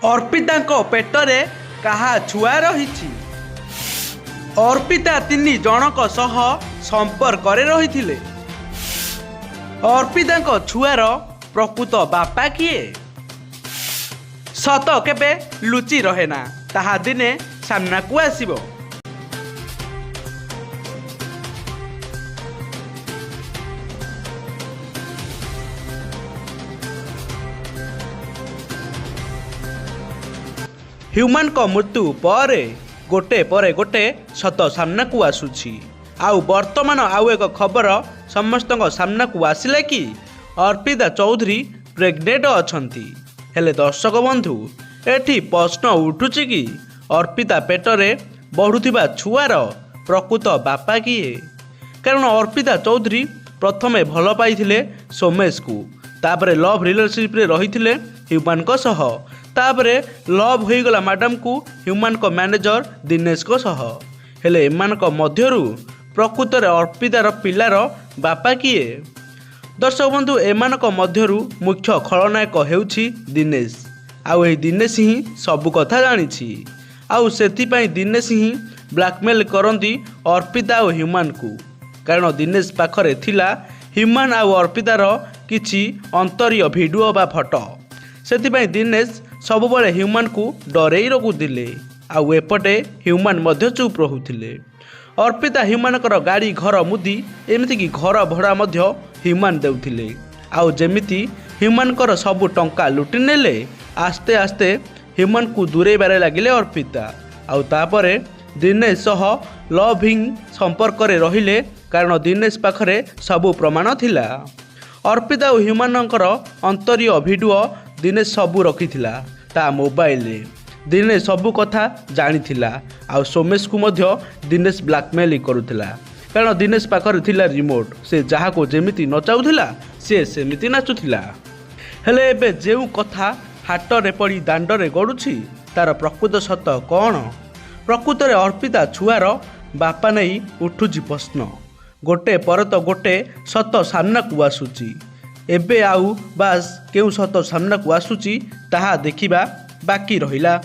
अर्पिता पेटरे कहा छुआ रही। अर्पिता 3 जनक सह संपर्क रही। अर्पिता छुआर प्रकृत बापा किए? सत केबे लुचि रहेना, ताहा दिने सामना को आसीबो। ह्यूमन को मृत्यु पर गोटे सत सामना को आसुछि। आउ वर्तमान आउ एक खबर समस्त सामना को आसिले कि अर्पिता चौधरी प्रेग्नेंट अछंती। हेले दर्शक बंधु, एठी प्रश्न उठुछि कि अर्पिता पेटरे बढ़ुथिबा छुआर प्रकृत बापा किए? कारण अर्पिता चौधरी प्रथमे भल पाइथिले सोमेश को, तापरे लव रिलेशनशिप रे रहिथिले ह्यूमन को सह, तापरे लव होईगला मैडम को ह्यूमन को मैनेजर दिनेश को सह। हेले एमान को मध्यरु प्रकृत रे अर्पितार पिलार बापा किए? दर्शक बंधु, एमान को मध्यरु मुख्य खलनायक हेउछि दिनेश। आउ एही दिनेश ही सब कथा जानिछि। आउ सेति पई दिनेश ही ब्लैकमेल करंती अर्पिता और ह्यूमन को। कारण दिनेश पाखरे थिला ह्यूमन आउ अर्पितार किछि अंतरीय वीडियो बा फोटो। सेतिपई दिनेश सबुबले ह्यूमन को डरेई रखुथिले। आउ एपटे ह्यूमन मध्य चुप रहुथिले। अर्पिता ह्यूमन गाड़ी घर मुदी एमती कि घर भड़ा मध्य ह्यूमन देउथिले। आउ जेमिति ह्यूमन सबु टंका लुटि नेले। आस्ते आस्ते ह्यूमन को दूरेबारे लागिले अर्पिता। आउ तापरे दिनेश सह लविंग संपर्क रे रहिले। कारण दिनेश पाखरे सबु प्रमाण थिला। अर्पिता और ह्यूमन अंतरीय वीडियो दिनेश सबू रखिथिला ता मोबाइल रे। दिनेश सबू कथा जानिथिला। आ सोमेश को मध्य दिनेश ब्लैकमेल करुथिला। कारण दिनेश पाखरे थिला रिमोट। से जहा को जेमिति नचाउथिला से सेमिति नाचुथिला। हेले एबे जेउ कथा हाट रे पड़ी दांड रे गडुछि, तार प्रकृत सत कौन? प्रकृत रे अर्पिता छुआर बापा नहीं उठुछि प्रश्न। गोटे पर तो गोटे सत सामना को आसुछि। एबे आउ बास केउ सत सामना को आसुछि ताहा देखिबा बाकी रहिला।